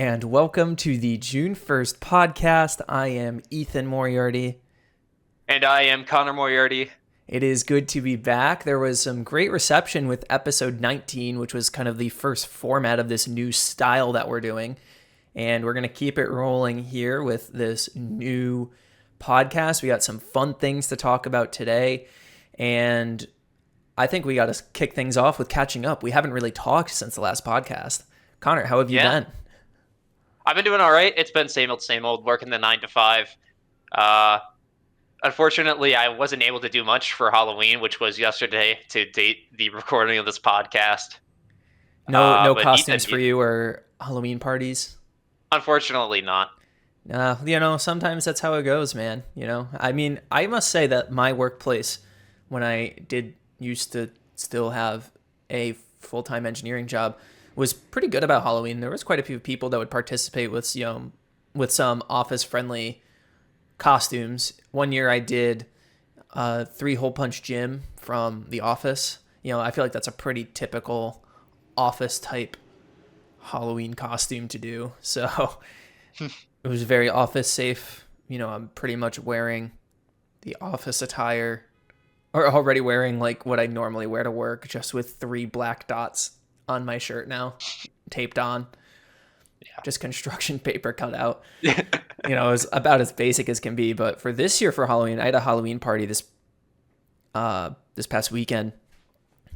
and welcome to the June 1st podcast. I am Ethan Moriarty. And I am Connor Moriarty. It is good to be back. There was some great reception with episode 19, which was kind of the first format of this new style that we're doing. And we're going to keep it rolling here with this new podcast. We got some fun things to talk about today. And I think we got to kick things off with catching up. We haven't really talked since the last podcast. Connor, how have you been? I've been doing all right. It's been same old, working the 9 to 5. Unfortunately, I wasn't able to do much for Halloween, which was yesterday to date the recording of this podcast. No costumes for you or Halloween parties? Unfortunately not. Sometimes that's how it goes, man. I mean, I must say that my workplace, when I used to still have a full-time engineering job, was pretty good about Halloween. There was quite a few people that would participate with some office-friendly costumes. One year I did 3-hole punch Jim from The Office. I feel like that's a pretty typical office type Halloween costume to do. So it was very office safe. I'm pretty much wearing the office attire, or already wearing like what I normally wear to work, just with 3 black dots on my shirt now, taped on. Yeah. Just construction paper cut out. It was about as basic as can be. But for this year, for Halloween, I had a Halloween party this past weekend,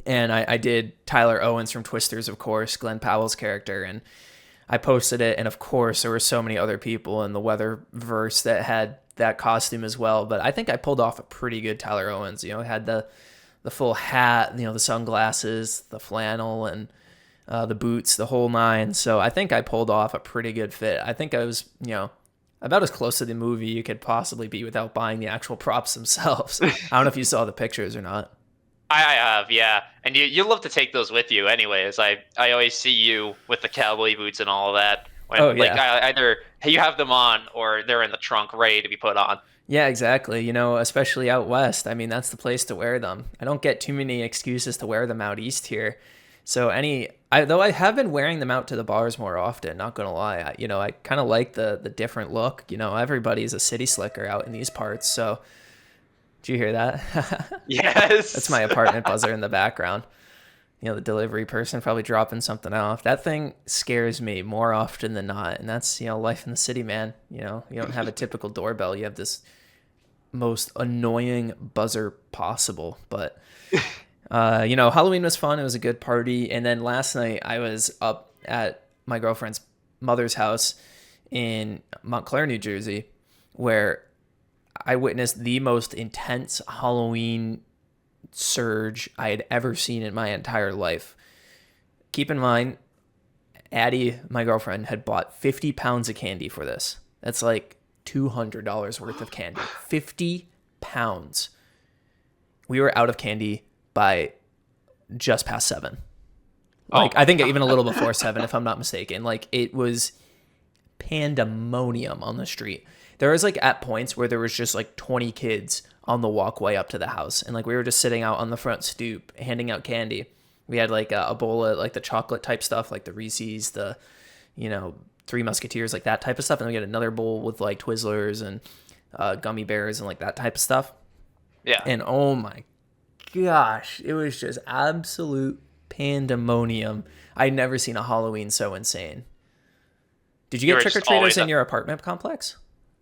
and I did Tyler Owens from Twisters, of course, Glenn Powell's character, and I posted it. And of course, there were so many other people in the Weatherverse that had that costume as well. But I think I pulled off a pretty good Tyler Owens. It had the full hat, the sunglasses, the flannel, and the boots, the whole 9. So I think I pulled off a pretty good fit. I think I was, about as close to the movie you could possibly be without buying the actual props themselves. I don't know if you saw the pictures or not. I have, yeah. And you love to take those with you anyways. I always see you with the cowboy boots and all of that. Either you have them on or they're in the trunk ready to be put on. Yeah, exactly. Especially out west. I mean, that's the place to wear them. I don't get too many excuses to wear them out east here. So though I have been wearing them out to the bars more often, not gonna lie. I kind of like the different look. Everybody's a city slicker out in these parts. So, did you hear that? Yes. That's my apartment buzzer in the background. The delivery person probably dropping something off. That thing scares me more often than not, and that's life in the city, man. You don't have a typical doorbell. You have this most annoying buzzer possible, but. Halloween was fun. It was a good party. And then last night I was up at my girlfriend's mother's house in Montclair, New Jersey, where I witnessed the most intense Halloween surge I had ever seen in my entire life. Keep in mind, Addie, my girlfriend, had bought 50 pounds of candy for this. That's like $200 worth of candy. 50 pounds. We were out of candy by just past 7. I think even a little before 7, if I'm not mistaken. It was pandemonium on the street. There was at points where there was just 20 kids on the walkway up to the house, and we were just sitting out on the front stoop handing out candy. We had a bowl of the chocolate type stuff, like the Reese's, the 3 Musketeers, that type of stuff, and we had another bowl with Twizzlers and gummy bears and that type of stuff. Yeah. And oh my gosh, it was just absolute pandemonium. I'd never seen a Halloween so insane. Did you get trick-or-treaters in your apartment complex?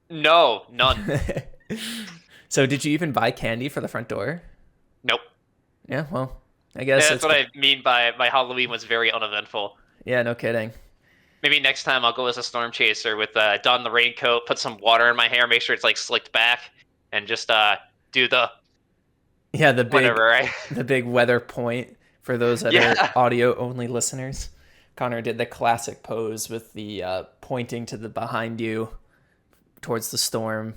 No, none. So did you even buy candy for the front door? Nope. Yeah, well, I guess that's what I mean by my Halloween was very uneventful. Yeah, no kidding. Maybe next time I'll go as a storm chaser with don the raincoat, put some water in my hair, make sure it's slicked back, and just do the the big weather point for those that are audio only listeners. Connor did the classic pose with the pointing to the behind you towards the storm.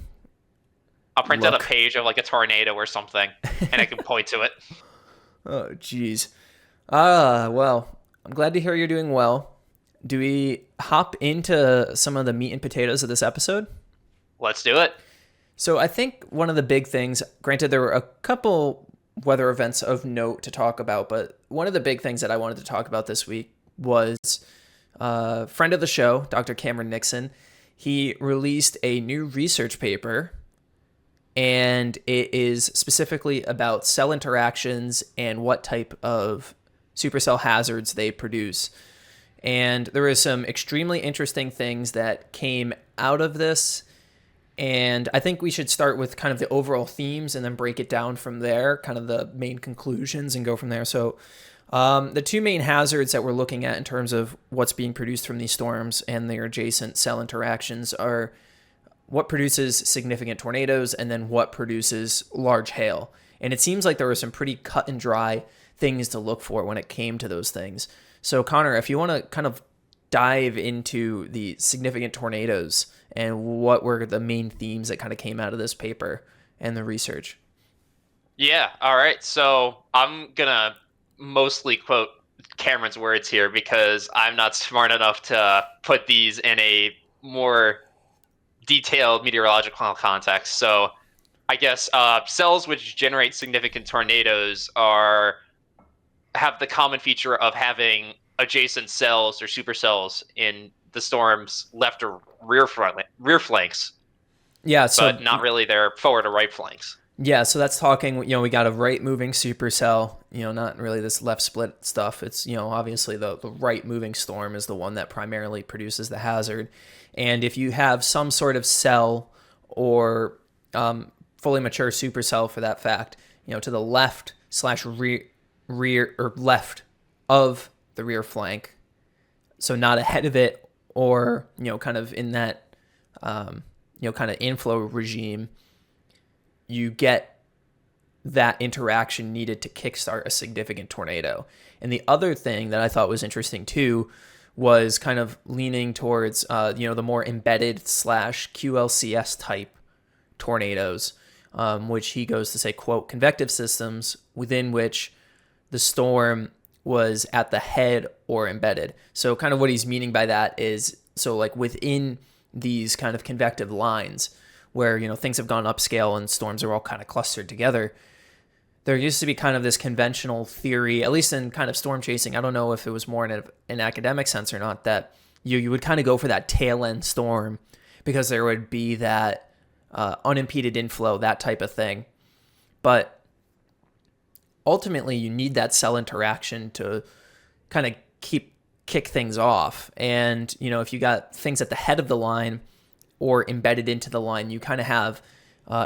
I'll print out a page of a tornado or something, and I can point to it. Oh, jeez. Well, I'm glad to hear you're doing well. Do we hop into some of the meat and potatoes of this episode? Let's do it. So I think one of the big things, granted there were a couple weather events of note to talk about, but one of the big things that I wanted to talk about this week was friend of the show, Dr. Cameron Nixon, he released a new research paper, and it is specifically about cell interactions and what type of supercell hazards they produce. And there were some extremely interesting things that came out of this. And I think we should start with kind of the overall themes and then break it down from there, kind of the main conclusions and go from there. So the two main hazards that we're looking at in terms of what's being produced from these storms and their adjacent cell interactions are what produces significant tornadoes and then what produces large hail. And it seems like there were some pretty cut and dry things to look for when it came to those things. So Connor, if you want to kind of dive into the significant tornadoes and what were the main themes that kind of came out of this paper and the research. Yeah, all right. So I'm going to mostly quote Cameron's words here because I'm not smart enough to put these in a more detailed meteorological context. So I guess cells which generate significant tornadoes have the common feature of having adjacent cells or supercells in the storm's left or rear flanks. Yeah, so but not really their forward or right flanks. Yeah, so that's talking, we got a right moving supercell, not really this left split stuff. It's, obviously the right moving storm is the one that primarily produces the hazard. And if you have some sort of cell or fully mature supercell for that fact, to the left / rear or left of the rear flank, so not ahead of it or, kind of in that, kind of inflow regime, you get that interaction needed to kickstart a significant tornado. And the other thing that I thought was interesting too was kind of leaning towards, the more embedded / QLCS type tornadoes, which he goes to say, quote, convective systems within which the storm was at the head or embedded. So kind of what he's meaning by that is, so like within these kind of convective lines where, things have gone upscale and storms are all kind of clustered together, there used to be kind of this conventional theory, at least in kind of storm chasing. I don't know if it was more in an academic sense or not, that you would kind of go for that tail end storm because there would be that unimpeded inflow, that type of thing. But ultimately, you need that cell interaction to kind of kick things off. And, if you got things at the head of the line or embedded into the line, you kind of have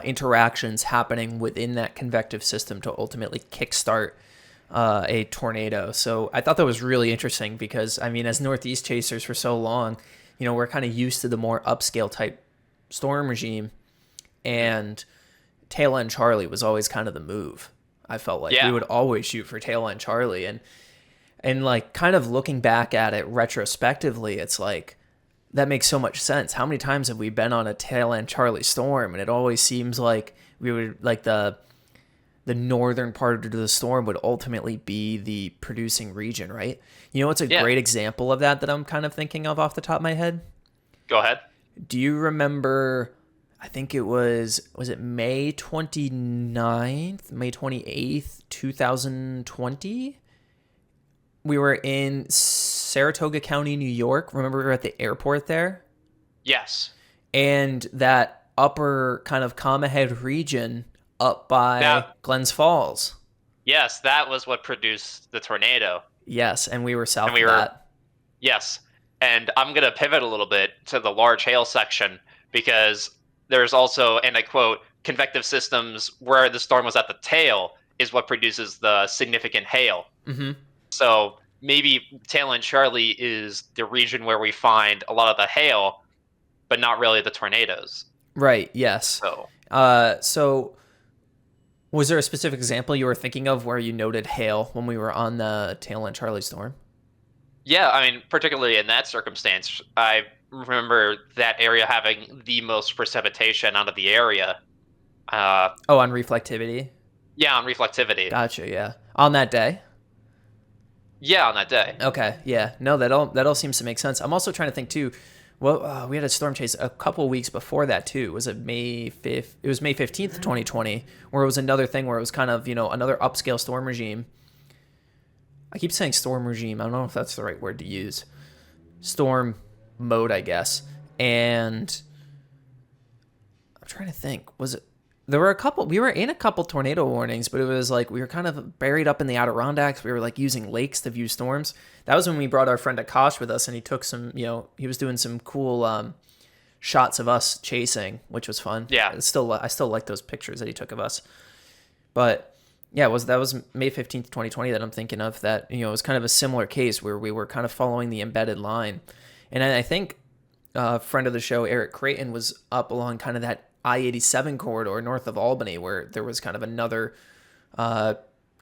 interactions happening within that convective system to ultimately kickstart a tornado. So I thought that was really interesting because, as Northeast chasers for so long, we're kind of used to the more upscale type storm regime, and tail end Charlie was always kind of the move. I felt like we would always shoot for tail end Charlie, and like kind of looking back at it retrospectively, it's like that makes so much sense. How many times have we been on a tail end Charlie storm, and it always seems like we would like the northern part of the storm would ultimately be the producing region, right? It's a great example of that I'm kind of thinking of off the top of my head. Go ahead. Do you remember, I think it was it May 29th, May 28th, 2020? We were in Saratoga County, New York. Remember we were at the airport there? Yes. And that upper kind of Commahead region up by Glens Falls. Yes, that was what produced the tornado. Yes, and we were south of that. Yes, and I'm going to pivot a little bit to the large hail section because there's also, and I quote, convective systems where the storm was at the tail is what produces the significant hail. Mm-hmm. So maybe tail end Charlie is the region where we find a lot of the hail, but not really the tornadoes. Right, yes. So was there a specific example you were thinking of where you noted hail when we were on the tail end Charlie storm? Yeah, particularly in that circumstance, I remember that area having the most precipitation out of the area. On reflectivity? Yeah, on reflectivity. Gotcha, yeah. On that day? Yeah, on that day. Okay, yeah. No, that all seems to make sense. I'm also trying to think, too, well, we had a storm chase a couple of weeks before that, too. Was it May 5th? It was May 15th, 2020, where it was another thing where it was kind of, another upscale storm regime. I keep saying storm regime. I don't know if that's the right word to use. storm mode, I guess. And I'm trying to think, there were we were in a couple tornado warnings, but it was like we were kind of buried up in the Adirondacks. We were like using lakes to view storms. That was when we brought our friend Akash with us, and he took some, he was doing some cool shots of us chasing, which was fun. Yeah. I still like those pictures that he took of us. But yeah, that was May 15th, 2020 that I'm thinking of, that, it was kind of a similar case where we were kind of following the embedded line. And I think a friend of the show, Eric Creighton, was up along kind of that I-87 corridor north of Albany, where there was kind of another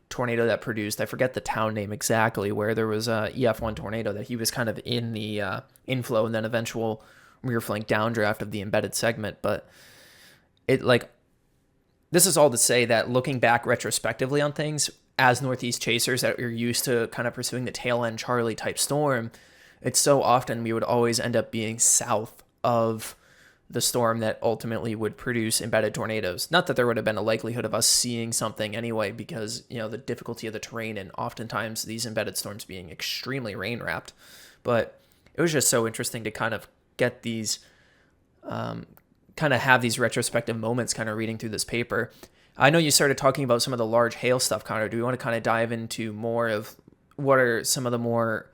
tornado that produced, I forget the town name exactly, where there was a EF1 tornado that he was kind of in the inflow and then eventual rear flank downdraft of the embedded segment. But this is all to say that looking back retrospectively on things, as Northeast chasers that are used to kind of pursuing the tail end Charlie type storm, it's so often we would always end up being south of the storm that ultimately would produce embedded tornadoes. Not that there would have been a likelihood of us seeing something anyway, because, the difficulty of the terrain and oftentimes these embedded storms being extremely rain wrapped. But it was just so interesting to kind of get these, kind of have these retrospective moments kind of reading through this paper. I know you started talking about some of the large hail stuff, Connor. Do you want to kind of dive into more of what are some of the more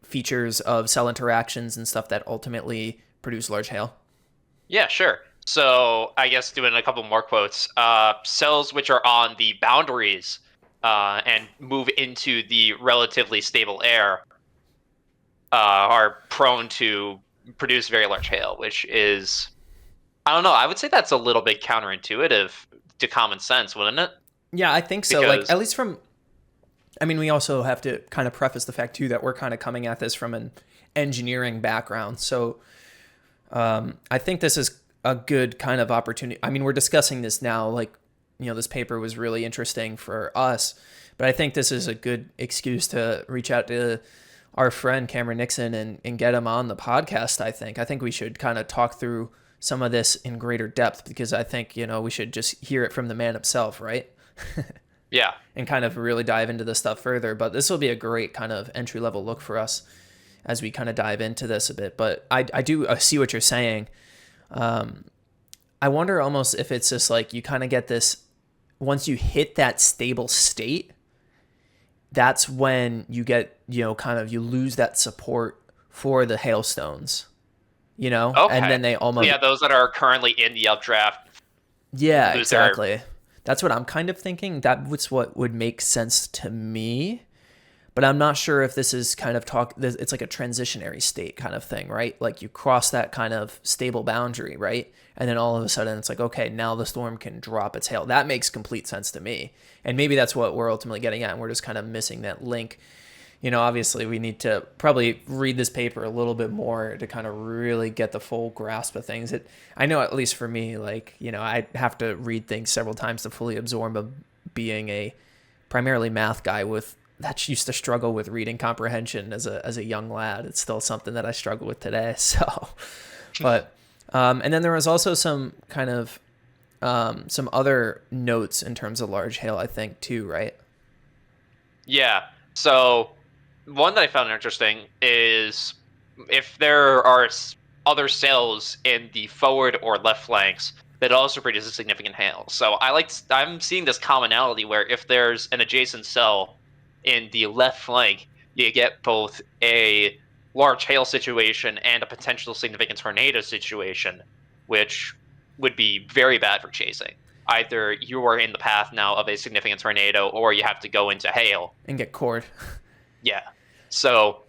features of cell interactions and stuff that ultimately produce large hail? Yeah, sure. So I guess doing a couple more quotes. Cells which are on the boundaries and move into the relatively stable air are prone to produce very large hail, which is, I don't know, I would say that's a little bit counterintuitive to common sense, wouldn't it? Yeah, I think so. Like, at least we also have to kind of preface the fact too that we're kind of coming at this from an engineering background. So I think this is a good kind of opportunity. We're discussing this now, like, this paper was really interesting for us, but I think this is a good excuse to reach out to our friend Cameron Nixon and get him on the podcast. I think we should kind of talk through some of this in greater depth, because I think, we should just hear it from the man himself, right? Yeah. And kind of really dive into this stuff further. But this will be a great kind of entry level look for us as we kind of dive into this a bit. But I do see what you're saying. I wonder almost if it's just like you kind of get this, once you hit that stable state, that's when you get, kind of, you lose that support for the hailstones, Okay. And then they almost... Yeah, those that are currently in the updraft. Yeah, exactly. That's what I'm kind of thinking. That's what would make sense to me. But I'm not sure if this is kind of it's like a transitionary state kind of thing, right? Like you cross that kind of stable boundary, right? And then all of a sudden it's like, okay, now the storm can drop its hail. That makes complete sense to me. And maybe that's what we're ultimately getting at. And we're just kind of missing that link. Obviously we need to probably read this paper a little bit more to kind of really get the full grasp of things. I know, at least for me, like, I have to read things several times to fully absorb them, being a primarily math guy that used to struggle with reading comprehension as a young lad. It's still something that I struggle with today. So, but, and then there was also some kind of, some other notes in terms of large hail, I think too, right? Yeah. So one that I found interesting is if there are other cells in the forward or left flanks that also produce a significant hail. So I'm seeing this commonality where if there's an adjacent cell in the left flank, you get both a large hail situation and a potential significant tornado situation, which would be very bad for chasing. Either you are in the path now of a significant tornado, or you have to go into hail and get cored. Yeah. So,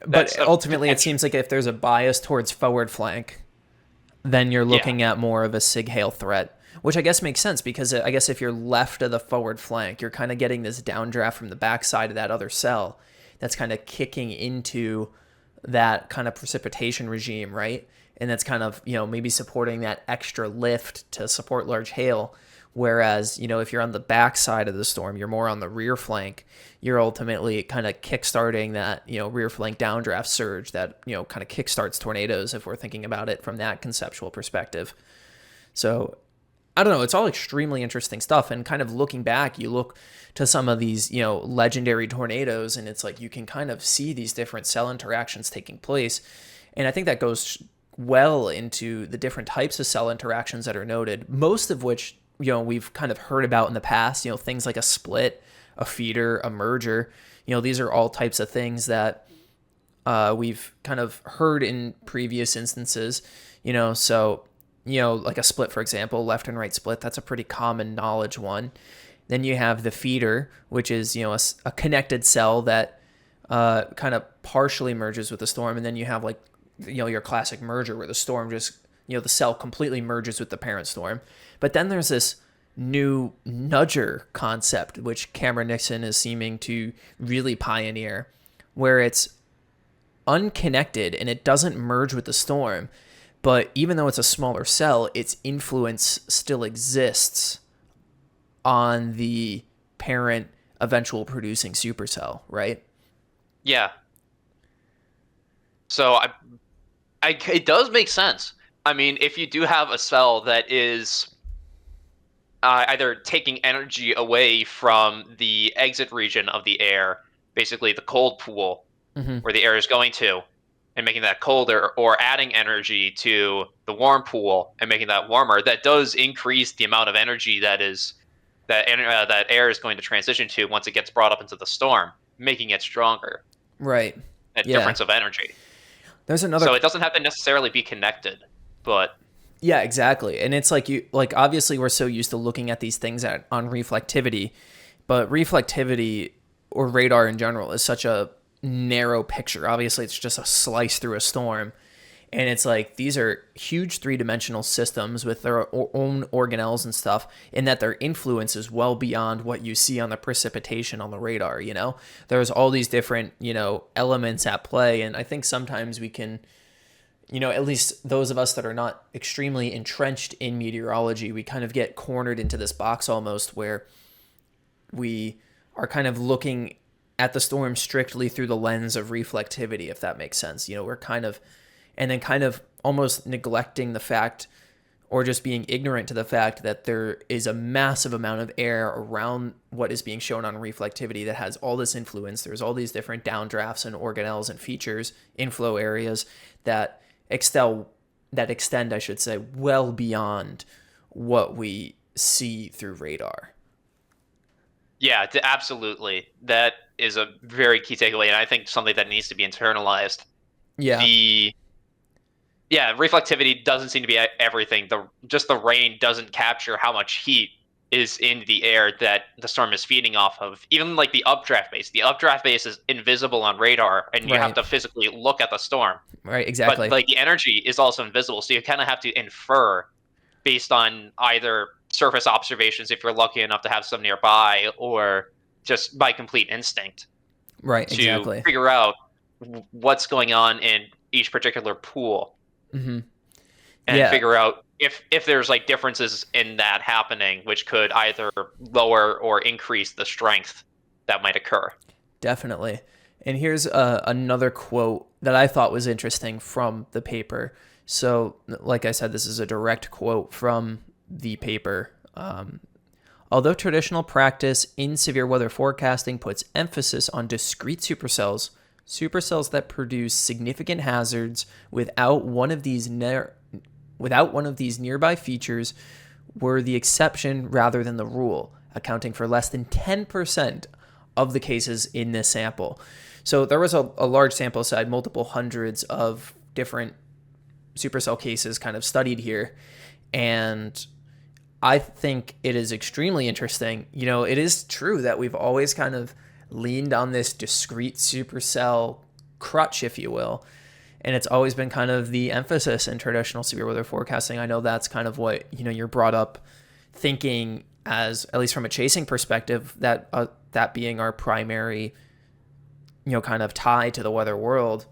but ultimately, it seems like if there's a bias towards forward flank, then you're looking at more of a sig hail threat, which I guess makes sense, because I guess if you're left of the forward flank, you're kind of getting this downdraft from the backside of that other cell that's kind of kicking into that kind of precipitation regime, right? And that's kind of, maybe supporting that extra lift to support large hail. Whereas, if you're on the backside of the storm, you're more on the rear flank, you're ultimately kind of kickstarting that, rear flank downdraft surge that, kind of kickstarts tornadoes, if we're thinking about it from that conceptual perspective. So I don't know. It's all extremely interesting stuff. And kind of looking back, you look to some of these, legendary tornadoes, and it's like you can kind of see these different cell interactions taking place. And I think that goes well into the different types of cell interactions that are noted, most of which, we've kind of heard about in the past, things like a split, a feeder, a merger. These are all types of things that we've kind of heard in previous instances, so, like a split, for example, left and right split, that's a pretty common knowledge one. Then you have the feeder, which is, a connected cell that kind of partially merges with the storm. And then you have like, your classic merger where the storm just, the cell completely merges with the parent storm. But then there's this new nudger concept, which Cameron Nixon is seeming to really pioneer, where it's unconnected and it doesn't merge with the storm. But even though it's a smaller cell, its influence still exists on the parent eventual producing supercell, right? Yeah. So it does make sense. I mean, if you do have a cell that is either taking energy away from the exit region of the air, basically the cold pool where the air is going to, and making that colder, or adding energy to the warm pool and making that warmer, that does increase the amount of energy that air is going to transition to once it gets brought up into the storm, making it stronger. Right. A difference of energy. There's another. So it doesn't have to necessarily be connected, but. Yeah, exactly. And it's like obviously we're so used to looking at these things on reflectivity, but reflectivity or radar in general is such a narrow picture. Obviously it's just a slice through a storm. And it's like these are huge three-dimensional systems with their own organelles and stuff, in that their influence is well beyond what you see on the precipitation on the radar, There's all these different, elements at play. And I think sometimes we can, at least those of us that are not extremely entrenched in meteorology, we kind of get cornered into this box almost where we are kind of looking at the storm strictly through the lens of reflectivity, if that makes sense. We're kind of almost neglecting the fact, or just being ignorant to the fact, that there is a massive amount of air around what is being shown on reflectivity that has all this influence. There's all these different downdrafts and organelles and features, inflow areas that extend, I should say, well beyond what we see through radar. Yeah, absolutely. That is a very key takeaway, and I think something that needs to be internalized. Yeah. Reflectivity doesn't seem to be everything. Just the rain doesn't capture how much heat is in the air that the storm is feeding off of. Even like the updraft base. The updraft base is invisible on radar, and you have to physically look at the storm. Right, exactly. But like the energy is also invisible, so you kind of have to infer based on either surface observations, if you're lucky enough to have some nearby, or just by complete instinct. Right, exactly. To figure out what's going on in each particular pool. Mm-hmm. And figure out if there's like differences in that happening, which could either lower or increase the strength that might occur. Definitely. And here's another quote that I thought was interesting from the paper. So, like I said, this is a direct quote from the paper. Although traditional practice in severe weather forecasting puts emphasis on discrete supercells that produce significant hazards without one of these nearby features, were the exception rather than the rule, accounting for less than 10% of the cases in this sample. So there was a large sample size, multiple hundreds of different supercell cases kind of studied here. And I think it is extremely interesting. It is true that we've always kind of leaned on this discrete supercell crutch, if you will. And it's always been kind of the emphasis in traditional severe weather forecasting. I know that's kind of what, you're brought up thinking as, at least from a chasing perspective, that that being our primary, kind of tie to the weather world.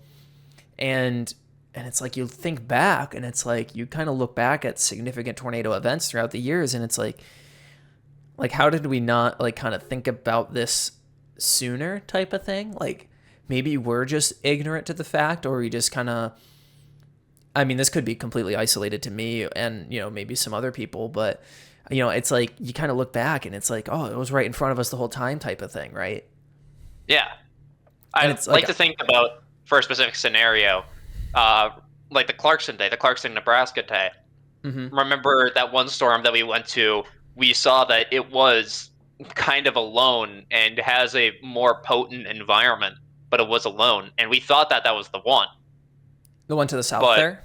And it's like you think back, and it's like you kind of look back at significant tornado events throughout the years, and it's like how did we not kind of think about this sooner type of thing? Like maybe we're just ignorant to the fact, or we just kind of, I mean, this could be completely isolated to me and, maybe some other people, but It's like you kind of look back and it's like, oh, it was right in front of us the whole time type of thing, right? Yeah. And I it's like like, to think about, for a specific scenario, uh, like the Clarkson day, the Clarkson, Nebraska day. mm-hmm. Remember that one storm that we went to? We saw that it was kind of alone and has a more potent environment, but it was alone, and we thought that that was the one. The one to the south But there.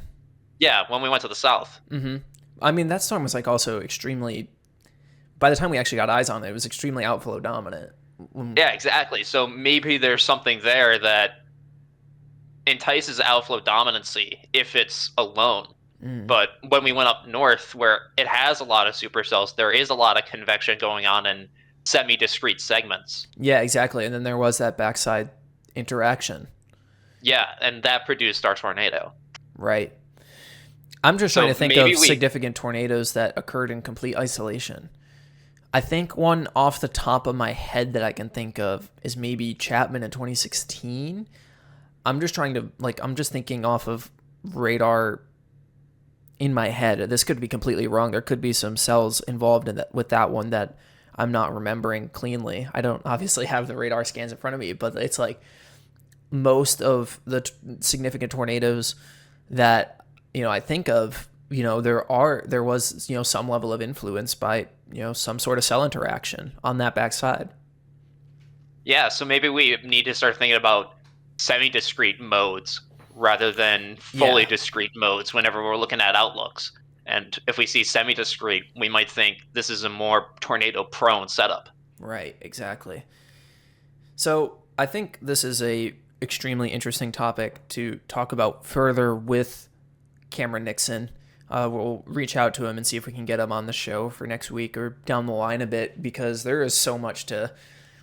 yeah, when we went to the south. Mm-hmm. I mean, that storm was like also extremely. By the time we actually got eyes on it, it was extremely outflow dominant. Yeah, exactly. So maybe there's something there that entices outflow dominancy if it's alone. Mm. But when we went up north, where it has a lot of supercells, there is a lot of convection going on in semi-discrete segments. Yeah, exactly. And then there was that backside interaction. Yeah, and that produced our tornado. Right. I'm just So trying to think maybe of significant tornadoes that occurred in complete isolation. I think one off the top of my head that I can think of is maybe Chapman in 2016. I'm just trying to, I'm just thinking off of radar in my head. This could be completely wrong. There could be some cells involved in that with that one that I'm not remembering cleanly. I don't obviously have the radar scans in front of me, but it's like most of the significant tornadoes that I think of, there was some level of influence by some sort of cell interaction on that backside. Yeah, so maybe we need to start thinking about semi-discrete modes rather than fully discrete modes whenever we're looking at outlooks. And if we see semi-discrete, we might think this is a more tornado-prone setup. Right, exactly. So I think this is a extremely interesting topic to talk about further with Cameron Nixon. We'll reach out to him and see if we can get him on the show for next week or down the line a bit, because there is so much to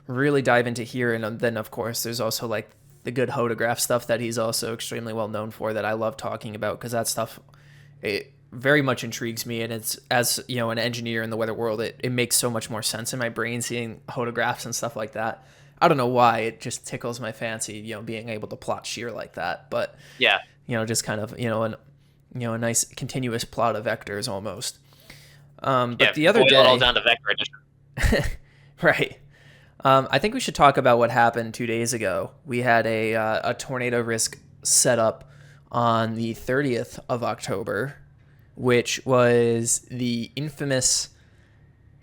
really dive into here. And then, of course, there's also like the good hodograph stuff that he's also extremely well known for that I love talking about, because that stuff, it very much intrigues me. And it's, as an engineer in the weather world, it makes so much more sense in my brain seeing hodographs and stuff like that. I don't know why, it just tickles my fancy, being able to plot shear like that. But yeah, just kind of, a nice continuous plot of vectors almost. But the other boil day, it all down to vector addition. right. I think we should talk about what happened 2 days ago. We had a tornado risk set up on the 30th of October, which was the infamous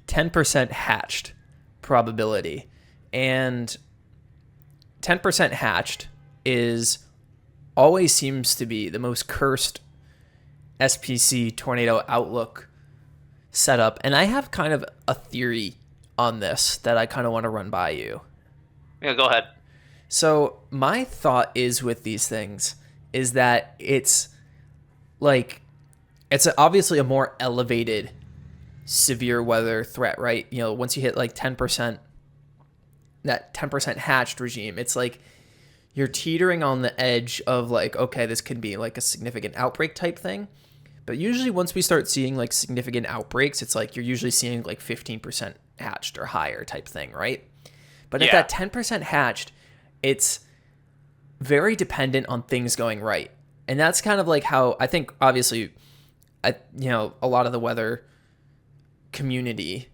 10% hatched probability. And 10% hatched always seems to be the most cursed SPC tornado outlook setup. And I have kind of a theory on this that I kind of want to run by you. Yeah, go ahead. So my thought is with these things is that it's obviously a more elevated severe weather threat, right? Once you hit like 10%, that 10% hatched regime, it's like you're teetering on the edge of like, okay, this could be like a significant outbreak type thing. But usually once we start seeing like significant outbreaks, it's like you're usually seeing like 15% hatched or higher type thing, right? But at that 10% hatched, it's very dependent on things going right. And that's kind of like how I think, obviously, a lot of the weather community,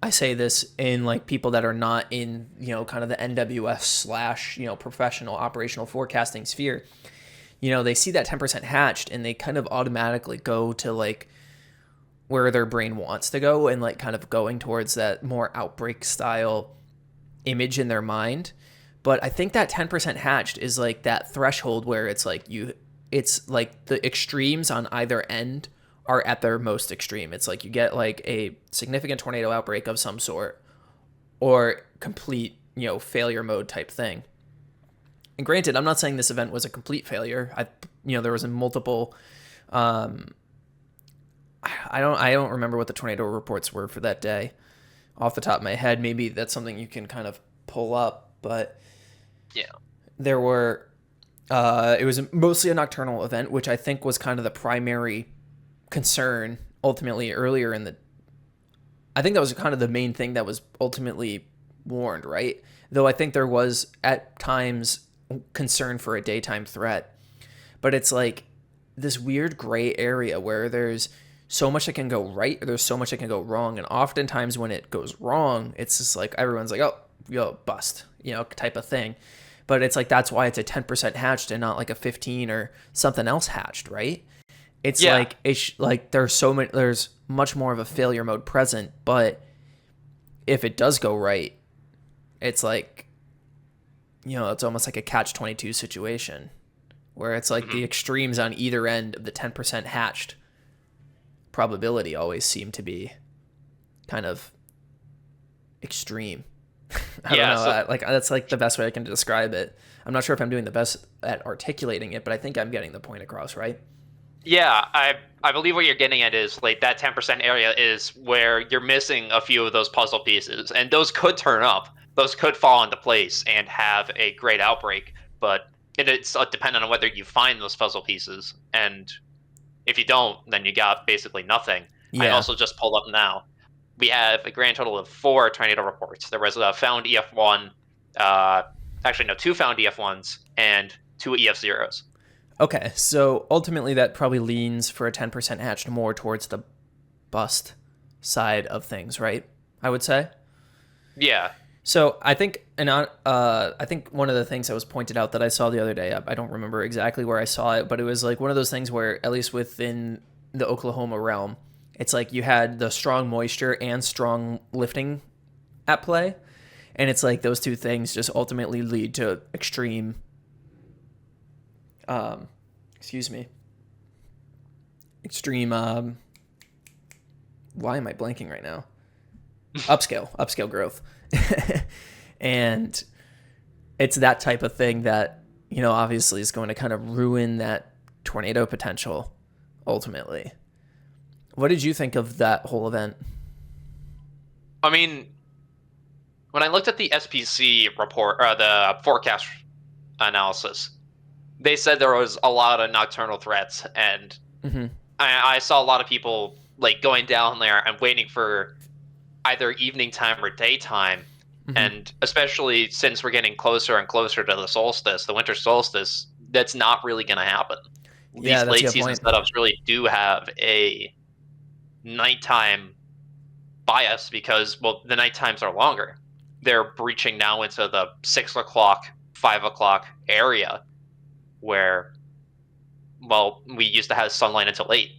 I say this in like people that are not in, kind of the NWS / professional operational forecasting sphere, they see that 10% hatched and they kind of automatically go to like where their brain wants to go and like kind of going towards that more outbreak style image in their mind. But I think that 10% hatched is like that threshold where it's like it's like the extremes on either end are at their most extreme. It's like you get like a significant tornado outbreak of some sort or complete, failure mode type thing. And granted, I'm not saying this event was a complete failure. There was a multiple, I don't remember what the tornado reports were for that day off the top of my head. Maybe that's something you can kind of pull up, but yeah, there were, it was mostly a nocturnal event, which I think was kind of the primary concern ultimately earlier I think that was kind of the main thing that was ultimately warned, right? Though I think there was at times concern for a daytime threat, but it's like this weird gray area where there's so much that can go right, or there's so much that can go wrong. And oftentimes when it goes wrong, it's just like everyone's like, oh, yo, bust, type of thing. But it's like that's why it's a 10% hatched and not like a 15 or something else hatched, right? It's like there's much more of a failure mode present, but if it does go right, it's like, it's almost like a catch-22 situation where it's like the extremes on either end of the 10% hatched probability always seem to be kind of extreme. I don't know. So, that's like the best way I can describe it. I'm not sure if I'm doing the best at articulating it, but I think I'm getting the point across, right? Yeah, I believe what you're getting at is like that 10% area is where you're missing a few of those puzzle pieces, and those could turn up. Those could fall into place and have a great outbreak, but it's dependent on whether you find those puzzle pieces. And if you don't, then you got basically nothing. Yeah. I also just pulled up now. We have a grand total of 4 tornado reports. There was a found EF1, actually no, 2 found EF1s and 2 EF0s. Okay, so ultimately that probably leans for a 10% hatched more towards the bust side of things, right? I would say. Yeah. So I think, I think one of the things that was pointed out that I saw the other day, I don't remember exactly where I saw it, but it was like one of those things where, at least within the Oklahoma realm, it's like you had the strong moisture and strong lifting at play, and it's like those two things just ultimately lead to extreme. Extreme. Why am I blanking right now? Upscale growth. And it's that type of thing that, obviously is going to kind of ruin that tornado potential ultimately. What did you think of that whole event? I mean, when I looked at the SPC report, or the forecast analysis, they said there was a lot of nocturnal threats, and I saw a lot of people like going down there and waiting for either evening time or daytime. And especially since we're getting closer and closer to the solstice, the winter solstice, that's not really going to happen. These late season setups really do have a nighttime bias because, well, the night times are longer. They're breaching now into the 6 o'clock, 5 o'clock area where, well, we used to have sunlight until 8.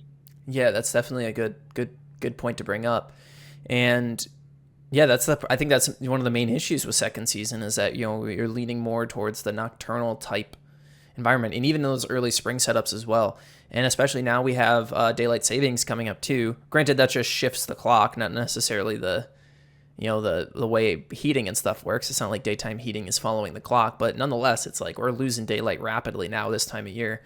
Yeah, that's definitely a good point to bring up. And yeah, I think that's one of the main issues with second season is that, you're leaning more towards the nocturnal type environment, and even those early spring setups as well. And especially now we have daylight savings coming up too. Granted, that just shifts the clock, not necessarily the way heating and stuff works. It's not like daytime heating is following the clock, but nonetheless, it's like we're losing daylight rapidly now this time of year.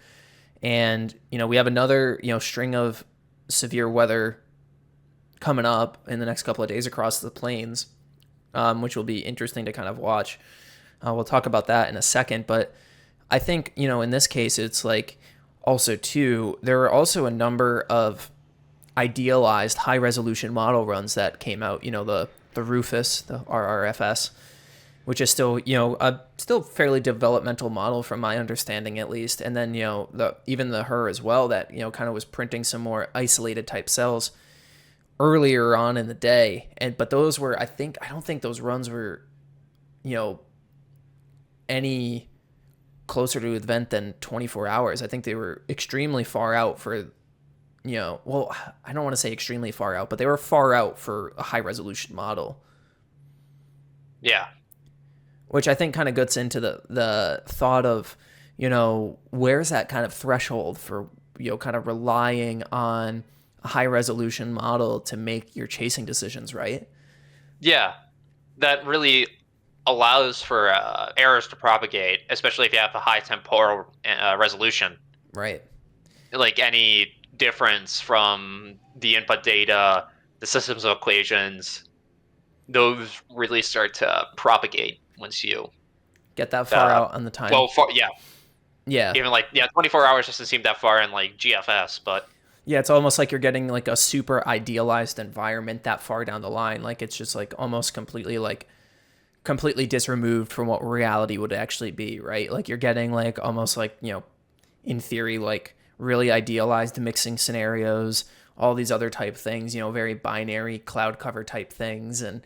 And, we have another, string of severe weather coming up in the next couple of days across the plains, which will be interesting to kind of watch. We'll talk about that in a second, but I think, in this case, it's like also too, there are also a number of idealized high resolution model runs that came out, the Rufus, the RRFS, which is still, a still fairly developmental model from my understanding at least. And then, even the HER as well that, kind of was printing some more isolated type cells earlier on in the day. But those were, I don't think those runs were, any closer to event than 24 hours. I think they were extremely far out for, well, I don't want to say extremely far out, but they were far out for a high resolution model. Yeah. Which I think kind of gets into the thought of, where's that kind of threshold for, kind of relying on a high resolution model to make your chasing decisions, right? Yeah, that really allows for errors to propagate, especially if you have a high temporal resolution. Right. Like any difference from the input data, the systems of equations, those really start to propagate once you get that far out on the time. Well, yeah. Even 24 hours doesn't seem that far in like GFS, but yeah, it's almost like you're getting like a super idealized environment that far down the line. Like it's just like almost completely disremoved from what reality would actually be, right? Like you're getting like almost like, in theory, like really idealized mixing scenarios, all these other type things, very binary cloud cover type things, and,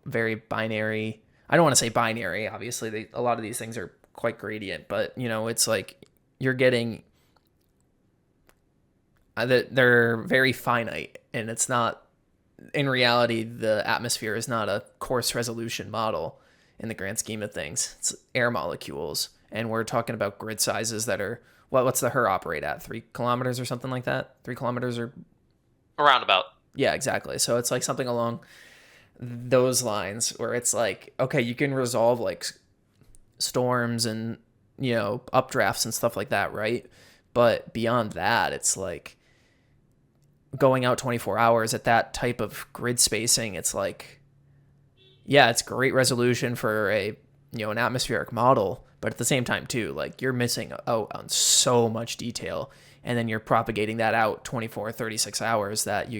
very binary. I don't want to say binary, obviously. A lot of these things are quite gradient, but, it's like you're getting, they're very finite, and it's not, in reality, the atmosphere is not a coarse resolution model in the grand scheme of things. It's air molecules, and we're talking about grid sizes that are, what's the HUR operate at? 3 kilometers or something like that? 3 kilometers or around about. Yeah, exactly. So it's like something along those lines where it's like, okay, you can resolve like storms and, updrafts and stuff like that, right? But beyond that, it's like going out 24 hours at that type of grid spacing. It's like, yeah, it's great resolution for an atmospheric model, but at the same time too, like you're missing out on so much detail, and then you're propagating that out 24, 36 hours that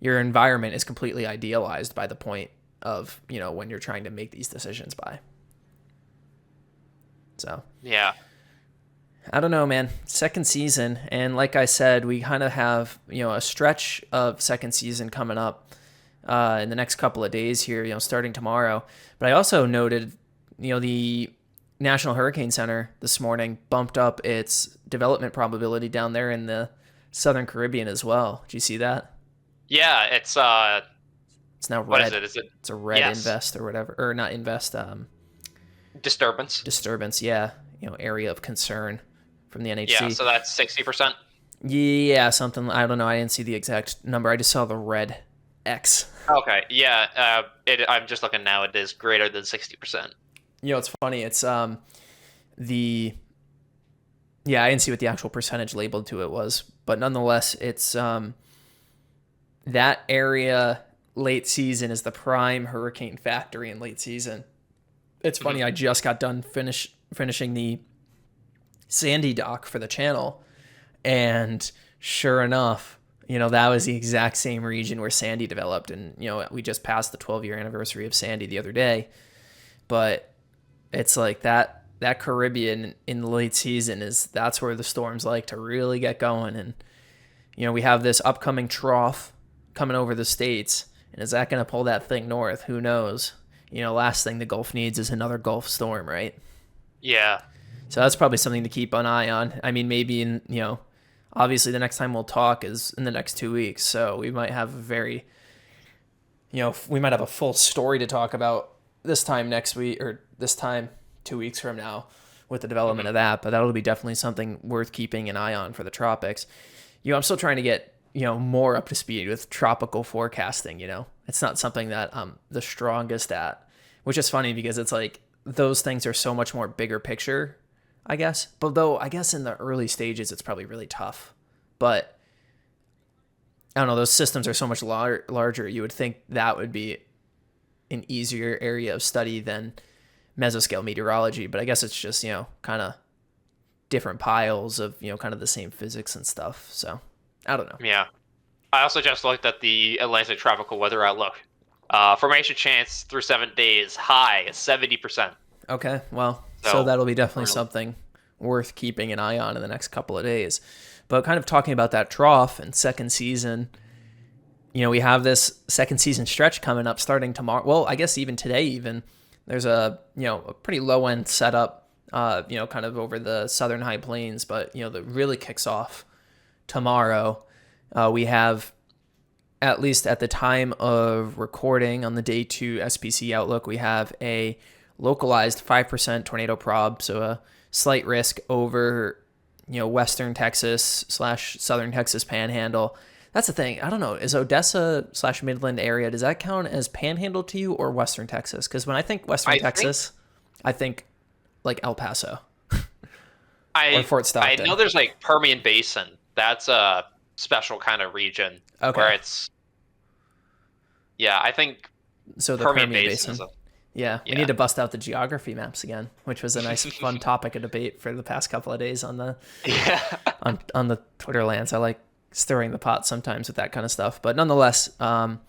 your environment is completely idealized by the point of, when you're trying to make these decisions by. So, yeah. I don't know, man. Second season, and like I said, we kind of have, a stretch of second season coming up in the next couple of days here, starting tomorrow. But I also noted, the National Hurricane Center this morning bumped up its development probability down there in the Southern Caribbean as well. Did you see that? Yeah, it's now red. What is it? Is it? It's a red invest or whatever, or not invest. Disturbance. Disturbance, yeah. Area of concern from the NHC. Yeah, so that's 60%. Yeah, something. I don't know. I didn't see the exact number. I just saw the red X. Okay, yeah. I'm just looking now. It is greater than 60%. It's funny. It's I didn't see what the actual percentage labeled to it was, but nonetheless, it's that area late season is the prime hurricane factory in late season. It's funny. I just got done finishing the Sandy doc for the channel, and sure enough, that was the exact same region where Sandy developed, and we just passed the 12-year anniversary of Sandy the other day, but it's like that Caribbean in the late season that's where the storms like to really get going, and we have this upcoming trough coming over the States, and is that going to pull that thing north? Who knows? Last thing the Gulf needs is another Gulf storm, right? Yeah. So that's probably something to keep an eye on. I mean, maybe obviously the next time we'll talk is in the next 2 weeks. So we might have we might have a full story to talk about this time next week, or this time 2 weeks from now, with the development of that. But that'll be definitely something worth keeping an eye on for the tropics. I'm still trying to get, more up to speed with tropical forecasting. It's not something that I'm the strongest at, which is funny because it's like those things are so much more bigger picture, I guess. But though I guess in the early stages, it's probably really tough. But I don't know, those systems are so much larger. You would think that would be an easier area of study than mesoscale meteorology. But I guess it's just, kind of different piles of, kind of the same physics and stuff. So I don't know. Yeah. I also just looked at the Atlantic Tropical Weather Outlook. Formation chance through 7 days, high is 70%. Okay, well, so that'll be definitely something worth keeping an eye on in the next couple of days. But kind of talking about that trough and second season, we have this second season stretch coming up starting tomorrow. Well, I guess even today, there's a pretty low end setup, kind of over the southern high plains, but that really kicks off tomorrow. We have, at least at the time of recording on the day 2 SPC outlook, we have a localized 5% tornado prob, so a slight risk over, western Texas / southern Texas panhandle. That's the thing. I don't know. Is Odessa / Midland area, does that count as panhandle to you or western Texas? Because when I think western Texas, I think like El Paso or Fort Stockton. I know there's like Permian Basin. That's a special kind of region where it's. Yeah, I think. So the Permian Basin. Yeah, we need to bust out the geography maps again, which was a nice, fun topic of debate for the past couple of days on the on the Twitter lands. I like stirring the pot sometimes with that kind of stuff, but nonetheless, an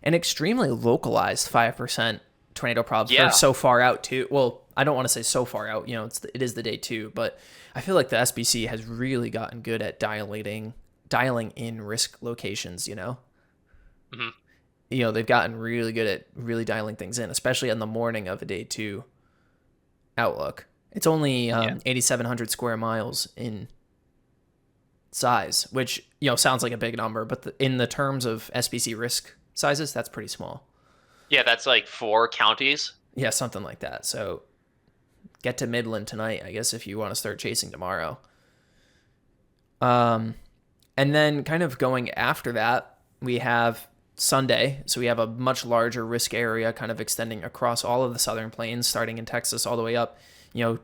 extremely localized 5% tornado probs for so far out too. Well, I don't want to say so far out. It is the day 2, but I feel like the SBC has really gotten good at dilating dialing in risk locations, Mm-hmm. They've gotten really good at really dialing things in, especially on the morning of a day 2 outlook. It's only 8,700 square miles in size, which sounds like a big number, but in the terms of SPC risk sizes, that's pretty small. Yeah, that's like 4 counties. Yeah, something like that. So get to Midland tonight, I guess, if you want to start chasing tomorrow. And then kind of going after that, we have Sunday. So we have a much larger risk area kind of extending across all of the southern plains, starting in Texas all the way up,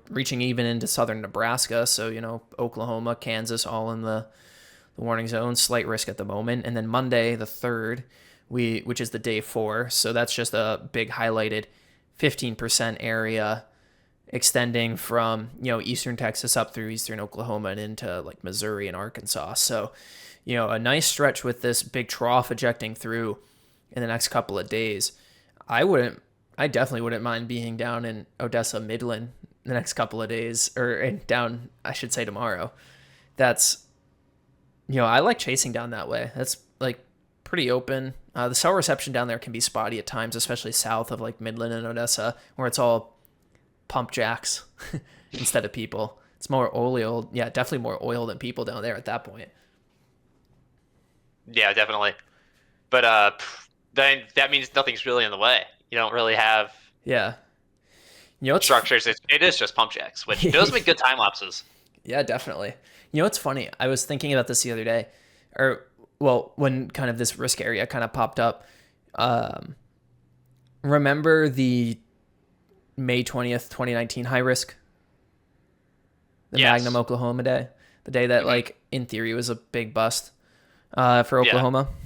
reaching even into southern Nebraska. So, Oklahoma, Kansas, all in the warning zone, slight risk at the moment. And then Monday, the 3rd, which is the day 4. So that's just a big highlighted 15% area extending from, eastern Texas up through eastern Oklahoma and into like Missouri and Arkansas. So, a nice stretch with this big trough ejecting through in the next couple of days. I definitely wouldn't mind being down in Odessa, Midland the next couple of days, or down, I should say, tomorrow. That's, I like chasing down that way. That's like pretty open. The cell reception down there can be spotty at times, especially south of like Midland and Odessa, where it's all pump jacks instead of people. It's more oil. Yeah, definitely more oil than people down there at that point. Yeah, definitely. But then that means nothing's really in the way. You don't really have structures. It is just pump jacks, which does make good time lapses. Yeah, definitely. It's funny. I was thinking about this the other day, when kind of this risk area kind of popped up. Remember the May 20th, 2019 high risk? The Magnum, Oklahoma day? The day that, like, in theory was a big bust for Oklahoma. Yeah.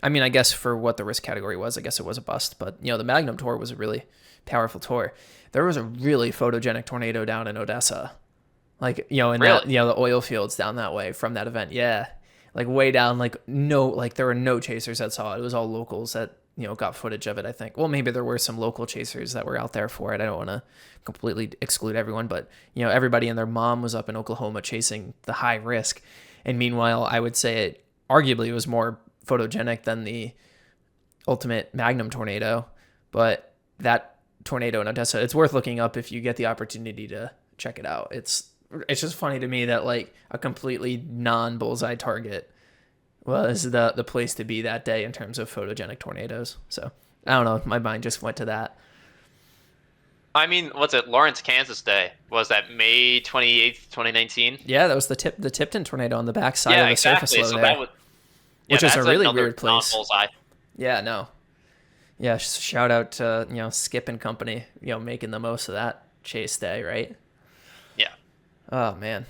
I mean, I guess for what the risk category was, I guess it was a bust. But, the Magnum tour was a really powerful tour. There was a really photogenic tornado down in Odessa. Like, that, the oil fields down that way from that event. Yeah. Like, way down, there were no chasers that saw it. It was all locals that, got footage of it, I think. Well, maybe there were some local chasers that were out there for it. I don't want to completely exclude everyone, but, everybody and their mom was up in Oklahoma chasing the high risk. And meanwhile, I would say it arguably was more photogenic than the ultimate Magnum tornado. But that tornado in Odessa, it's worth looking up if you get the opportunity to check it out. It's just funny to me that like a completely non-bullseye target was the place to be that day in terms of photogenic tornadoes. So I don't know, my mind just went to that. I mean, what's it? Lawrence, Kansas Day was that May 28th, 2019. Yeah, that was the Tipton tornado on the backside of the surface low there, which is a really weird place. Non-bullseye. Yeah, no. Yeah, shout out to Skip and company, making the most of that chase day, right? Yeah. Oh man.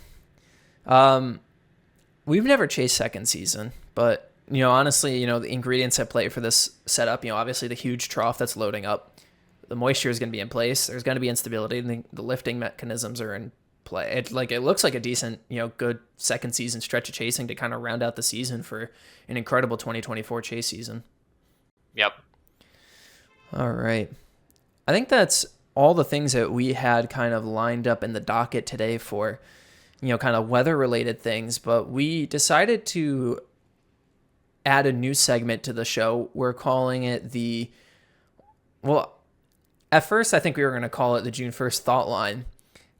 We've never chased second season, but honestly, the ingredients at play for this setup, obviously the huge trough that's loading up, the moisture is going to be in place. There's going to be instability, and the lifting mechanisms are in play. It looks like a decent, good second season stretch of chasing to kind of round out the season for an incredible 2024 chase season. Yep. All right. I think that's all the things that we had kind of lined up in the docket today for, kind of weather-related things, but we decided to add a new segment to the show. We're calling it at first I think we were going to call it the June 1st Thought Line.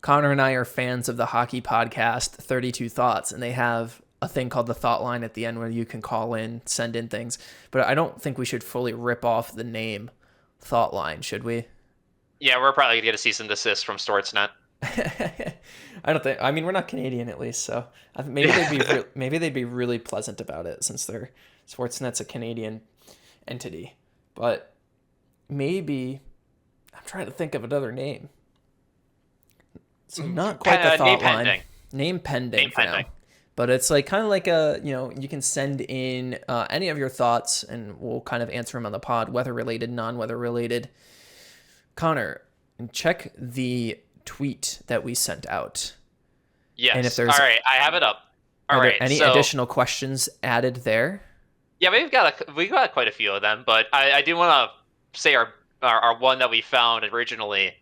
Connor and I are fans of the hockey podcast 32 Thoughts, and they have a thing called the Thought Line at the end where you can call in, send in things. But I don't think we should fully rip off the name Thought Line, should we? Yeah, we're probably going to get a cease and desist from Sportsnet. I don't think. I mean, we're not Canadian at least, so maybe they'd be really pleasant about it since Sportsnet's a Canadian entity. But maybe I'm trying to think of another name. So not quite the Thought Line. Name pending for now. But it's like kind of like you can send in any of your thoughts, and we'll kind of answer them on the pod, weather related, non-weather related. Connor, check the tweet that we sent out. Yes. And if there's, all right, I have it up. All right. Any additional questions added there? Yeah, we've got quite a few of them, but I do want to say our one that we found originally,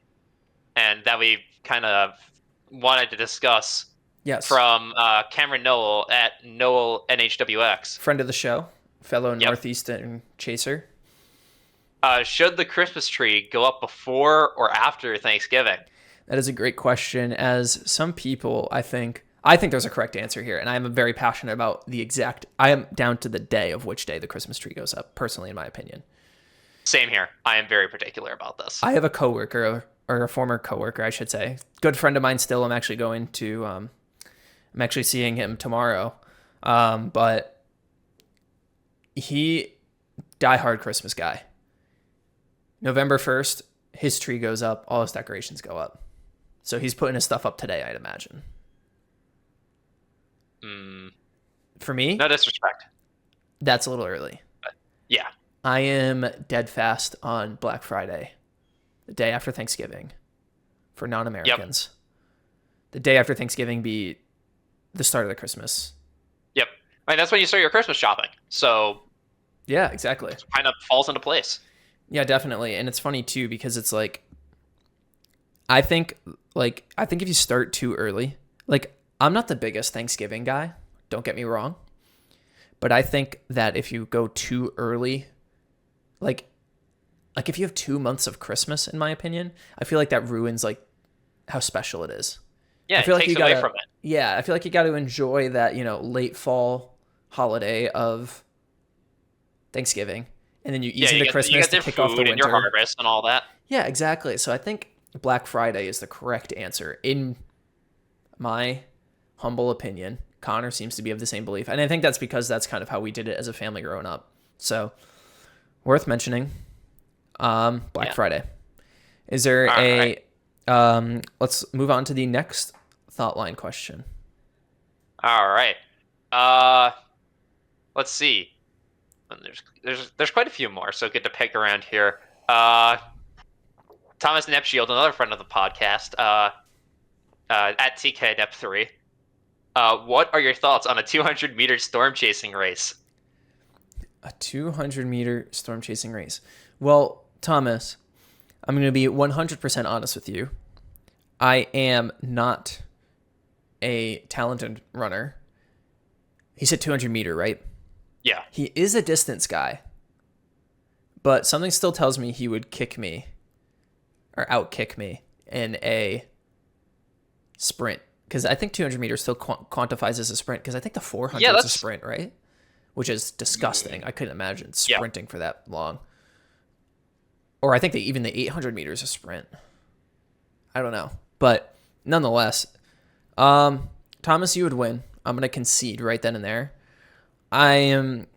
and that we kind of wanted to discuss. Yes. from Cameron Noel at Noel NHWX. Friend of the show, fellow Yep. Northeastern chaser. Should the Christmas tree go up before or after Thanksgiving? That is a great question. As some people, I think there's a correct answer here, and I am very passionate about the exact. I am down to the day of which day the Christmas tree goes up, personally, in my opinion. Same here. I am very particular about this. I have a coworker, or a former coworker, I should say, good friend of mine. Still, I'm actually going to. I'm actually seeing him tomorrow, but he diehard Christmas guy. November 1st, his tree goes up, all his decorations go up. So he's putting his stuff up today, I'd imagine. For me, no disrespect, that's a little early. Yeah. I am dead fast on Black Friday, the day after Thanksgiving, for non-Americans. Yep. The day after Thanksgiving be the start of the Christmas. Yep. I mean, that's when you start your Christmas shopping. So yeah, exactly. It kind of falls into place. Yeah, definitely. And it's funny too, because it's like, I think if you start too early, like, I'm not the biggest Thanksgiving guy, don't get me wrong, but I think that if you go too early, like if you have 2 months of Christmas, in my opinion, I feel like that ruins like how special it is. Yeah, I feel it takes away from it. Yeah, I feel like you got to enjoy that, late fall holiday of Thanksgiving, and then you ease into Christmas to kick off the winter. And your harvest and all that. Yeah, exactly. So I think Black Friday is the correct answer, in my humble opinion. Connor seems to be of the same belief, and I think that's because that's kind of how we did it as a family growing up. So, worth mentioning. Black Friday. Is there let's move on to the next thought line question. All right. Let's see. There's quite a few more, so good to pick around here. Thomas Nepshield, another friend of the podcast, at TKNep3. What are your thoughts on a 200-meter storm chasing race? A 200-meter storm chasing race. Well, Thomas, I'm going to be 100% honest with you. I am not a talented runner. He said 200-meter, right? Yeah. He is a distance guy, but something still tells me he would kick me or outkick me in a sprint, because I think 200 meters still quantifies as a sprint, because I think the 400 is a sprint, right? Which is disgusting. I couldn't imagine sprinting for that long. Or I think even the 800 meters is a sprint. I don't know. But nonetheless, Thomas, you would win. I'm going to concede right then and there. I am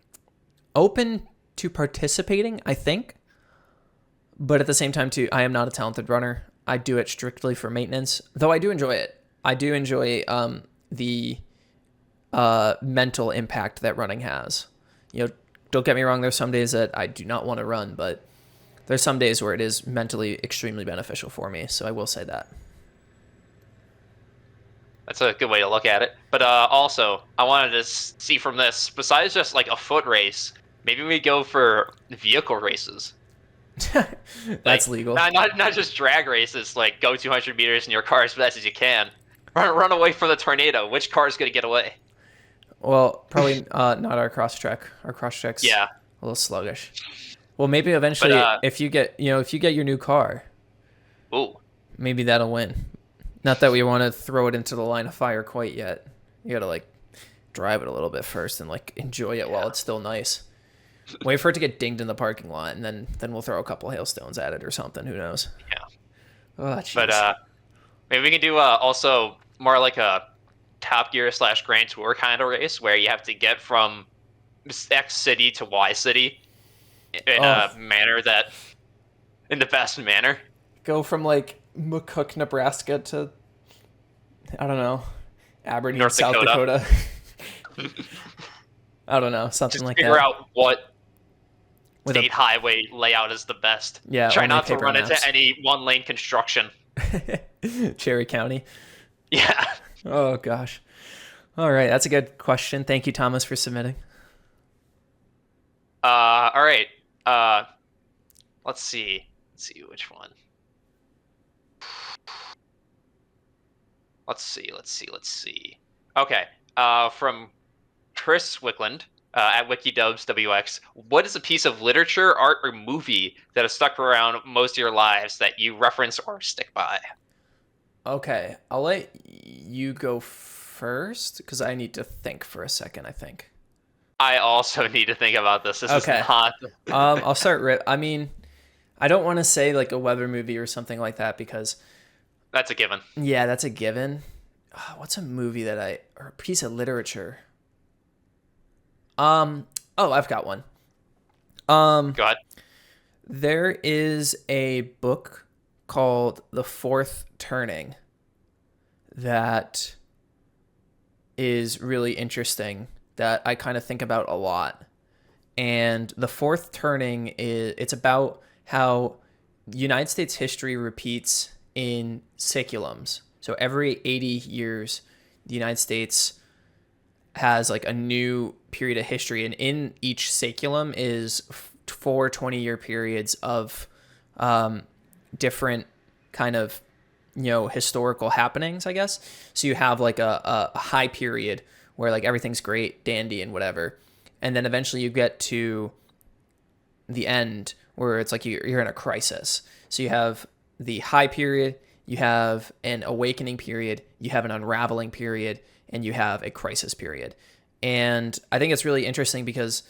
open to participating, I think. But at the same time, too, I am not a talented runner. I do it strictly for maintenance, though I do enjoy it. I do enjoy the mental impact that running has. Don't get me wrong, there's some days that I do not want to run, but there's some days where it is mentally extremely beneficial for me, so I will say that. That's a good way to look at it. But also, I wanted to see from this, besides just like a foot race, maybe we go for vehicle races. That's legal. Not just drag races, like go 200 meters in your car as fast as you can. Run away from the tornado. Which car is going to get away? Well, probably not our Crosstrek. Our Crosstrek's a little sluggish. Well, maybe eventually, if you get your new car, maybe that'll win. Not that we want to throw it into the line of fire quite yet. You got to drive it a little bit first and enjoy it while it's still nice. Wait for it to get dinged in the parking lot, and then we'll throw a couple hailstones at it or something. Who knows? Yeah. Oh, geez. But maybe we can do also more like a Top Gear / Grand Tour kind of race where you have to get from X city to Y city in a manner in the best manner. Go from McCook, Nebraska to, I don't know, Aberdeen, North South Dakota. I don't know, something just like that. Figure out what state highway layout is the best. Yeah. Try not to run into any one-lane construction. Cherry County. Yeah. Oh, gosh. All right. That's a good question. Thank you, Thomas, for submitting. All right. Let's see. Let's see which one. Let's see. Okay. From Chris Wickland at WikiDubsWX, what is a piece of literature, art, or movie that has stuck around most of your lives that you reference or stick by? Okay, I'll let you go first because I need to think for a second, I think. I also need to think about this. This is Okay. not. I'll start I mean, I don't want to say like a weather movie or something like that because That's a given. yeah, that's a given. What's a movie or a piece of literature? Oh, I've got one. Go ahead. There is a book called The Fourth Turning that is really interesting that I kind of think about a lot. And The Fourth Turning it's about how United States history repeats in saeculums. So every 80 years, the United States has like a new period of history, and in each saeculum is 4 20-year periods of different kind of historical happenings, I guess. So you have like a high period where like everything's great, dandy, and whatever, and then eventually you get to the end where it's like you're in a crisis. So you have the high period, you have an awakening period, you have an unraveling period, and you have a crisis period. And I think it's really interesting because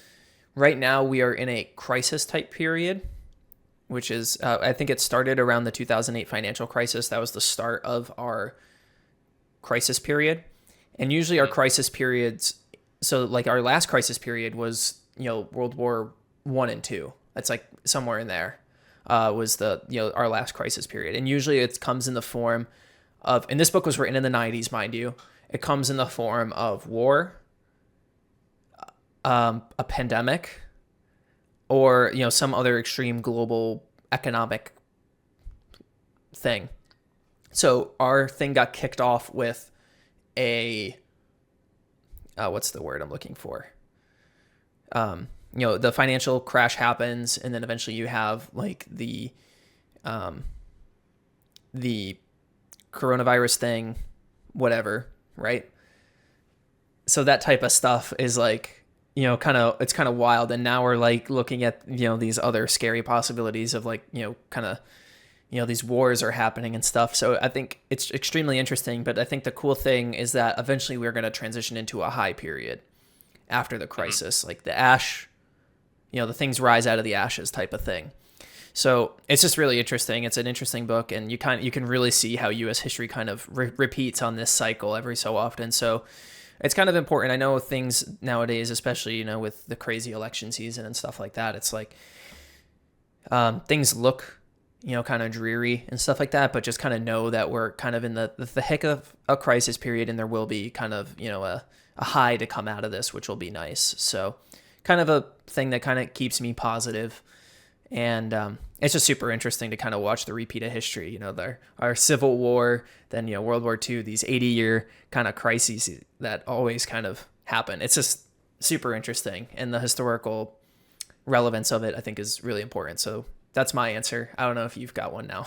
right now we are in a crisis type period, which is, I think it started around the 2008 financial crisis. That was the start of our crisis period. And usually our crisis periods, so like our last crisis period was, World War One and Two. That's like somewhere in there was our last crisis period. And usually it comes in the form of, and this book was written in the 90s, mind you, it comes in the form of war, a pandemic, or some other extreme global economic thing. So our thing got kicked off with a what's the word I'm looking for? The financial crash happens, and then eventually you have like the coronavirus thing, whatever, right? So that type of stuff is like, it's kind of wild. And now we're like looking at, these other scary possibilities of like, kind of, these wars are happening and stuff. So I think it's extremely interesting. But I think the cool thing is that eventually we're going to transition into a high period after the crisis, like the ash, the things rise out of the ashes type of thing. So it's just really interesting. It's an interesting book, and you can really see how U.S. history kind of repeats on this cycle every so often. So it's kind of important. I know things nowadays, especially, with the crazy election season and stuff like that, it's like things look, kind of dreary and stuff like that, but just kind of know that we're kind of in the thick of a crisis period, and there will be kind of, a high to come out of this, which will be nice. So kind of a thing that kind of keeps me positive. And it's just super interesting to kind of watch the repeat of history. Our Civil War, then World War II, these 80-year kind of crises that always kind of happen. It's just super interesting, and the historical relevance of it, I think, is really important. So that's my answer. I don't know if you've got one now.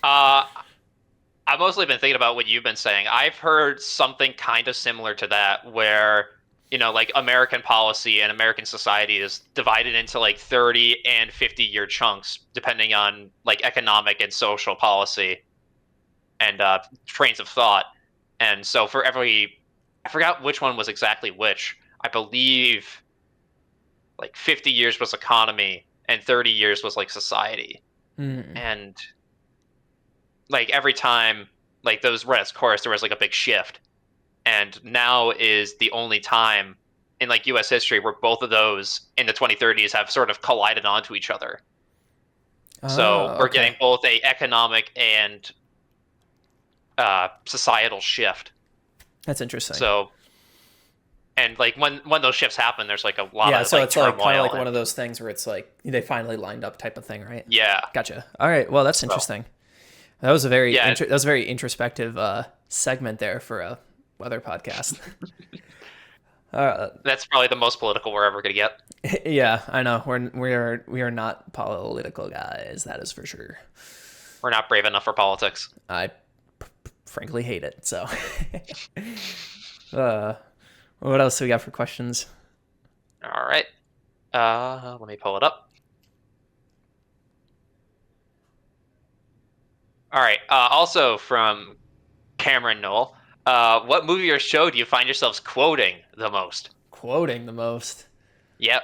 I've mostly been thinking about what you've been saying. I've heard something kind of similar to that, where like American policy and American society is divided into like 30 and 50-year chunks, depending on like economic and social policy and trains of thought. And so for every, I forgot which one was exactly which. I believe like 50 years was economy and 30 years was like society. And like every time like those ran its course, there was like a big shift. And now is the only time in like U.S. history where both of those in the 2030s have sort of collided onto each other. So we're getting both a economic and societal shift. That's interesting. So, and like when those shifts happen, there's like a lot of so like it's like kind of like and one of those things where it's like they finally lined up type of thing, right? Yeah. Gotcha. All right. Well, that's interesting. That was a very that was a very introspective segment there for a weather podcast. That's probably the most political we're ever gonna get. Yeah, I know. We are not political guys. That is for sure. We're not brave enough for politics. I frankly hate it. So, Uh, what else do we got for questions? All right. Let me pull it up. All right. Also from Cameron Knoll, what movie or show do you find yourselves quoting the most? Quoting the most. Yep.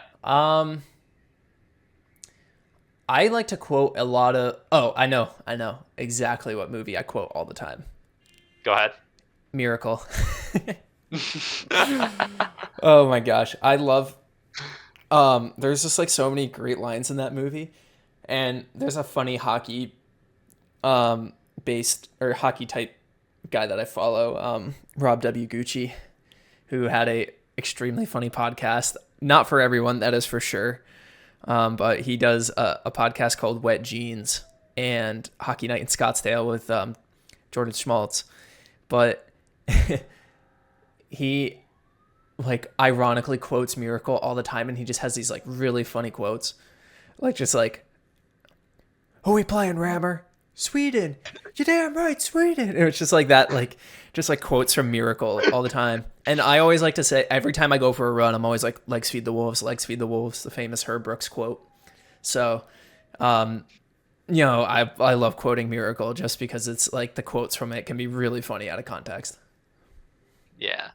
I like to quote a lot of. Oh, I know exactly what movie I quote all the time. Go ahead. Miracle. Oh my gosh, I love. There's just like so many great lines in that movie, and there's a funny hockey, based or hockey type guy that I follow, Rob W. Gucci, who had a extremely funny podcast. Not for everyone, that is for sure. But he does a podcast called Wet Jeans and Hockey Night in Scottsdale with Jordan Schmaltz. But he like ironically quotes Miracle all the time, and he just has these like really funny quotes, like just like, "Who we playing, Rammer? Sweden. You damn right, Sweden." And it's just like that, like just like quotes from Miracle all the time. And I always like to say every time I go for a run, I'm always like, "Legs feed the wolves, legs feed the wolves," the famous Herb Brooks quote. So, I love quoting Miracle just because it's like the quotes from it can be really funny out of context. Yeah.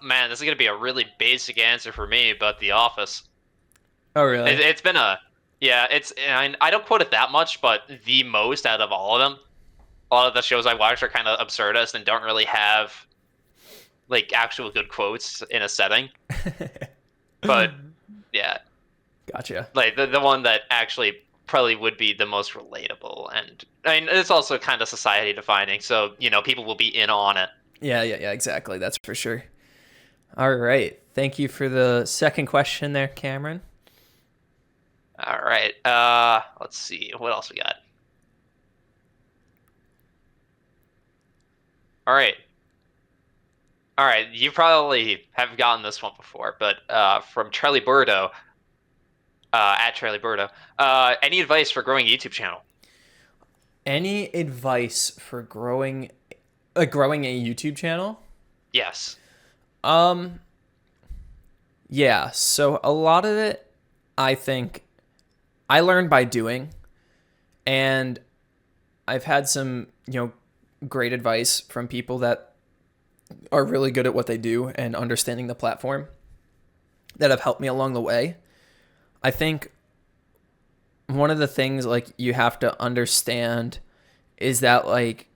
Man, this is gonna be a really basic answer for me, but The Office. Oh, really? It's been a yeah. I don't quote it that much, but the most out of all of them. A lot of the shows I watch are kind of absurdist and don't really have like actual good quotes in a setting. But yeah, Gotcha. like the one that actually probably would be the most relatable, and I mean it's also kind of society defining, so people will be in on it. Yeah, exactly. That's for sure. All right. Thank you for the second question there, Cameron. All right. Let's see what else we got. All right. All right. You probably have gotten this one before, but from Charlie Burdo, at Charlie Burdo, any advice for growing a YouTube channel? Any advice for growing a YouTube channel? Yes. Yeah, so a lot of it I think I learned by doing, and I've had some, great advice from people that are really good at what they do and understanding the platform that have helped me along the way. I think one of the things like you have to understand is that like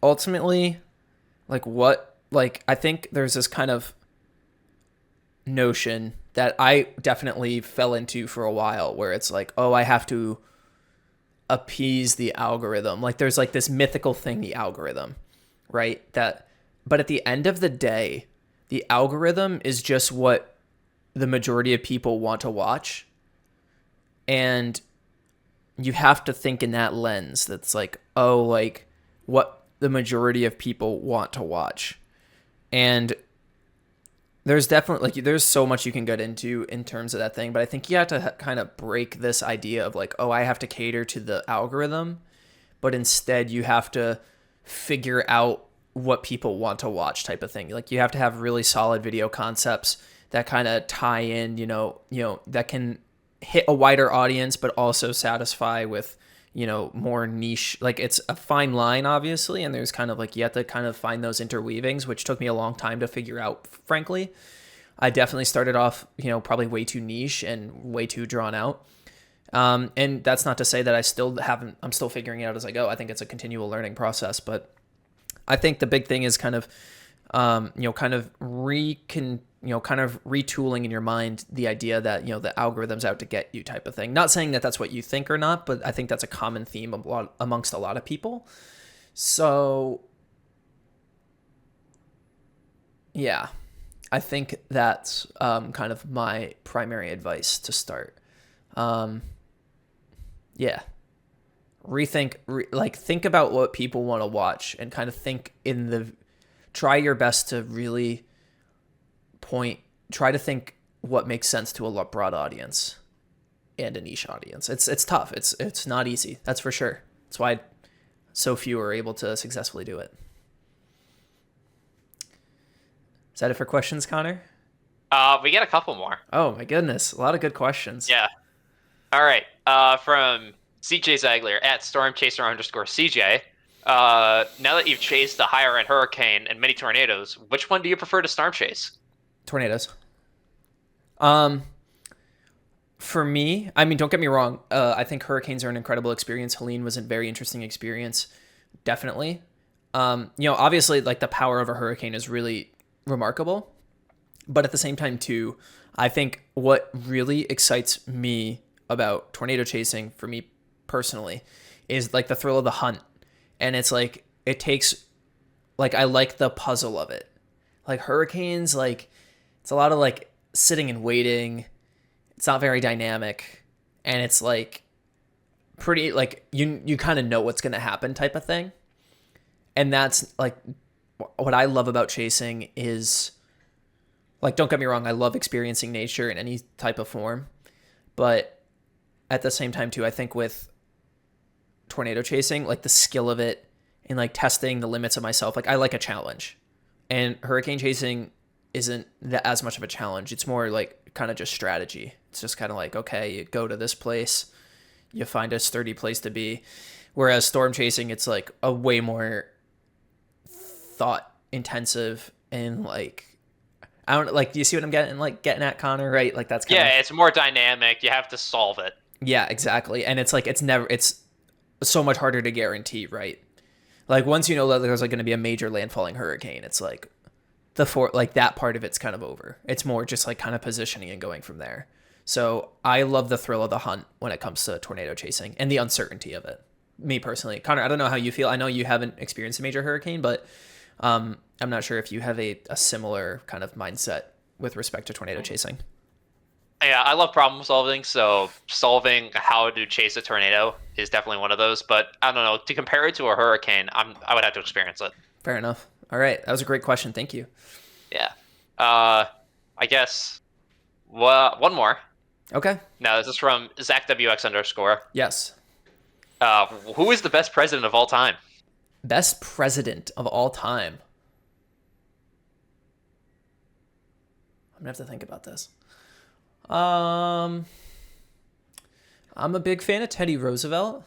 ultimately I think there's this kind of notion that I definitely fell into for a while where it's like, oh, I have to appease the algorithm. Like there's like this mythical thing, the algorithm, right? But at the end of the day, the algorithm is just what the majority of people want to watch. And you have to think in that lens that's like, oh, like what the majority of people want to watch. And there's definitely like there's so much you can get into in terms of that thing, but I think you have to kind of break this idea of like, oh, I have to cater to the algorithm, but instead you have to figure out what people want to watch type of thing. Like you have to have really solid video concepts that kind of tie in, that can hit a wider audience, but also satisfy with, more niche. Like it's a fine line, obviously, and there's kind of like you have to kind of find those interweavings, which took me a long time to figure out, frankly. I definitely started off, probably way too niche and way too drawn out. And that's not to say that I'm still figuring it out as I go. I think it's a continual learning process, but I think the big thing is kind of, kind of retooling in your mind the idea that, the algorithm's out to get you type of thing. Not saying that that's what you think or not, but I think that's a common theme amongst a lot of people. So, yeah, I think that's kind of my primary advice to start. Yeah. Think about what people want to watch and kind of try your best to really try to think what makes sense to a broad audience and a niche audience. It's tough. It's not easy. That's for sure. That's why so few are able to successfully do it. Is that it for questions, Connor? We get a couple more. Oh my goodness, a lot of good questions. Yeah. All right. From CJ Zagler at stormchaser_CJ. Now that you've chased a higher end hurricane and many tornadoes, which one do you prefer to storm chase? Tornadoes. For me, I mean, don't get me wrong. I think hurricanes are an incredible experience. Helene was a very interesting experience, definitely. Obviously, like the power of a hurricane is really remarkable, but at the same time, too, I think what really excites me about tornado chasing, for me personally, is like the thrill of the hunt, and it's like it takes, like I like the puzzle of it. Like hurricanes, like it's a lot of like sitting and waiting. It's not very dynamic, and it's like pretty like you kind of know what's going to happen type of thing. And that's like what I love about chasing is, like, don't get me wrong, I love experiencing nature in any type of form, but at the same time too, I think with tornado chasing, like the skill of it and like testing the limits of myself, like I like a challenge. And hurricane chasing isn't as much of a challenge. It's more like kind of just strategy. It's just kind of like, okay, you go to this place, you find a sturdy place to be. Whereas storm chasing, it's like a way more thought intensive and like, I don't like, do you see what I'm getting at, Connor? Right? Like that's kind of, it's more dynamic. You have to solve it. yeah, exactly. And it's like, it's so much harder to guarantee, right? Like once you know that there's like going to be a major landfalling hurricane, it's like like that part of it's kind of over. It's more just like kind of positioning and going from there. So I love the thrill of the hunt when it comes to tornado chasing and the uncertainty of it. Me personally, Connor, I don't know how you feel. I know you haven't experienced a major hurricane, but I'm not sure if you have a similar kind of mindset with respect to tornado chasing. Yeah, I love problem solving, so solving how to chase a tornado is definitely one of those. But I don't know, to compare it to a hurricane, I would have to experience it. Fair enough. All right, that was a great question. Thank you. Yeah. I guess one more. Okay. Now this is from ZachWX_. Yes. Who is the best president of all time? Best president of all time. I'm gonna have to think about this. I'm a big fan of Teddy Roosevelt.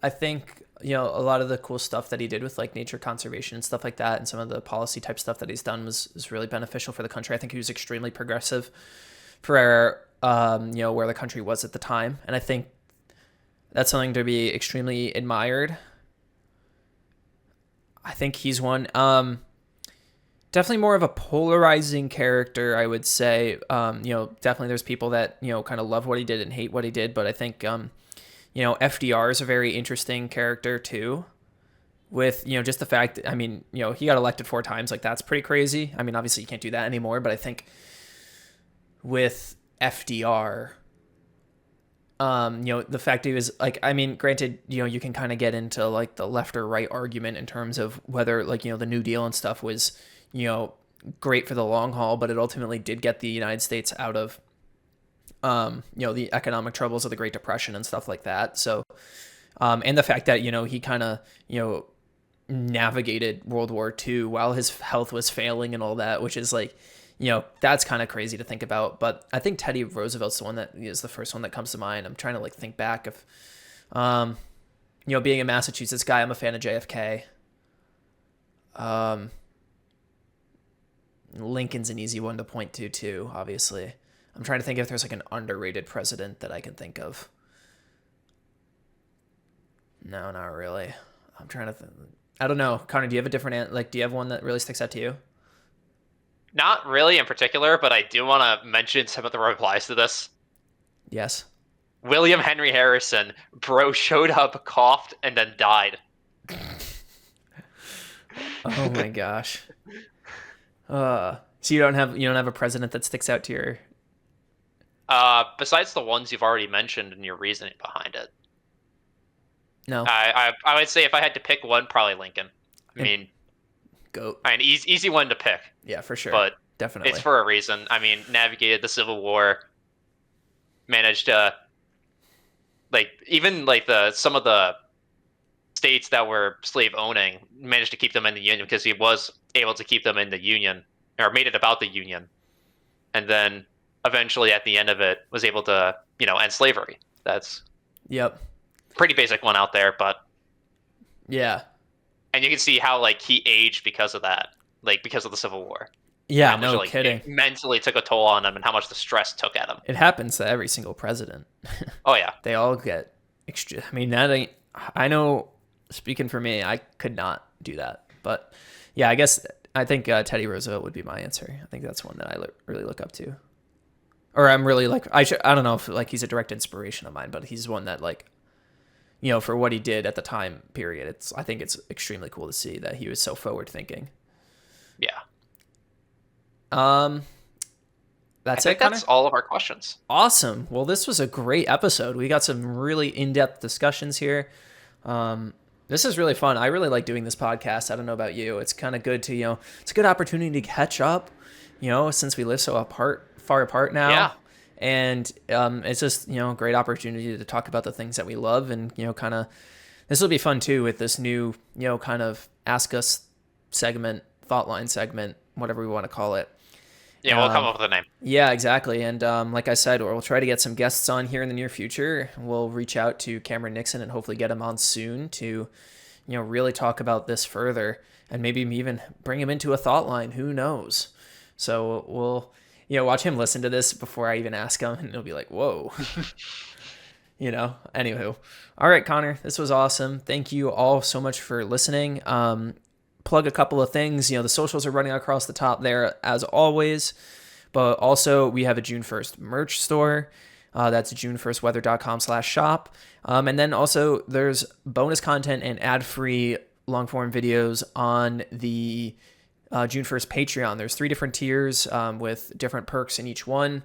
I think, a lot of the cool stuff that he did with like nature conservation and stuff like that, and some of the policy type stuff that he's done was really beneficial for the country. I think he was extremely progressive for where the country was at the time, and I think that's something to be extremely admired. I think he's one. Definitely more of a polarizing character, I would say. Definitely there's people that kind of love what he did and hate what he did, but I think FDR is a very interesting character too. With just the fact that, I mean, he got elected 4 times, like that's pretty crazy. I mean, obviously you can't do that anymore, but I think with FDR, the fact he was like, I mean, granted, you can kind of get into like the left or right argument in terms of whether like, the New Deal and stuff was, great for the long haul, but it ultimately did get the United States out of, the economic troubles of the Great Depression and stuff like that. So, and the fact that, he kind of, navigated World War II while his health was failing and all that, which is like, that's kind of crazy to think about. But I think Teddy Roosevelt's the one that is the first one that comes to mind. I'm trying to like think back of, being a Massachusetts guy, I'm a fan of JFK. Lincoln's an easy one to point to too, obviously. I'm trying to think if there's like an underrated president that I can think of. No, not really. I'm trying to I don't know. Connor, do you have a different, do you have one that really sticks out to you? Not really in particular, but I do want to mention some of the replies to this. Yes. William Henry Harrison, bro showed up, coughed, and then died. Oh my gosh. So you don't have a president that sticks out to your. Besides the ones you've already mentioned and your reasoning behind it. No. I would say if I had to pick one, probably Lincoln. I mean, GOAT. I mean, easy one to pick. Yeah, for sure. But definitely, it's for a reason. I mean, navigated the Civil War, managed to, like, even like some of the states that were slave owning managed to keep them in the Union because he was able to keep them in the Union, or made it about the Union. And then eventually at the end of it was able to, end slavery. That's pretty basic one out there, but yeah. And you can see how like he aged because of that, like because of the Civil War. Yeah, no kidding. It mentally took a toll on him, and how much the stress took at him. It happens to every single president. Oh yeah, they all get extra. I mean, that ain't. I know. Speaking for me, I could not do that. But yeah, I think Teddy Roosevelt would be my answer. I think that's one that I really look up to. Or I'm really like I don't know if like he's a direct inspiration of mine, but he's one that like, for what he did at the time period. I think it's extremely cool to see that he was so forward thinking. Yeah. That's I think that's all of our questions. Awesome. Well, this was a great episode. We got some really in-depth discussions here. This is really fun. I really like doing this podcast. I don't know about you. It's kind of good to, it's a good opportunity to catch up, since we live so far apart now. Yeah. And it's just, a great opportunity to talk about the things that we love. And, kind of, this will be fun too with this new, kind of Ask Us segment, Thoughtline segment, whatever we want to call it. Yeah, we'll come up with a name. Yeah, exactly. And like I said, we'll try to get some guests on here in the near future. We'll reach out to Cameron Nixon and hopefully get him on soon to, really talk about this further and maybe even bring him into a thought line. Who knows? So we'll, watch him listen to this before I even ask him, and he'll be like, whoa. Anywho. All right, Connor, this was awesome. Thank you all so much for listening. Plug a couple of things. The socials are running across the top there as always, but also we have a June 1st merch store. That's june1stweather.com/shop. And then also there's bonus content and ad-free long-form videos on the June 1st Patreon. There's 3 different tiers with different perks in each one.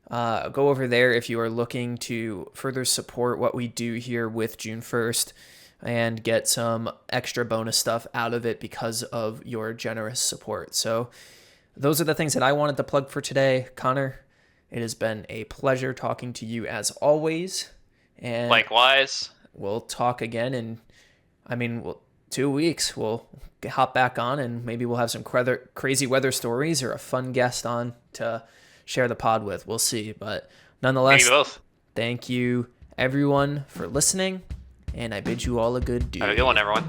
Go over there if you are looking to further support what we do here with June 1st. And get some extra bonus stuff out of it because of your generous support. So those are the things that I wanted to plug for today. Connor, it has been a pleasure talking to you as always. And likewise. We'll talk again in, 2 weeks. We'll hop back on and maybe we'll have some crazy weather stories or a fun guest on to share the pod with. We'll see. But nonetheless, maybe both. Thank you everyone for listening. And I bid you all a good day. Have a good one, everyone.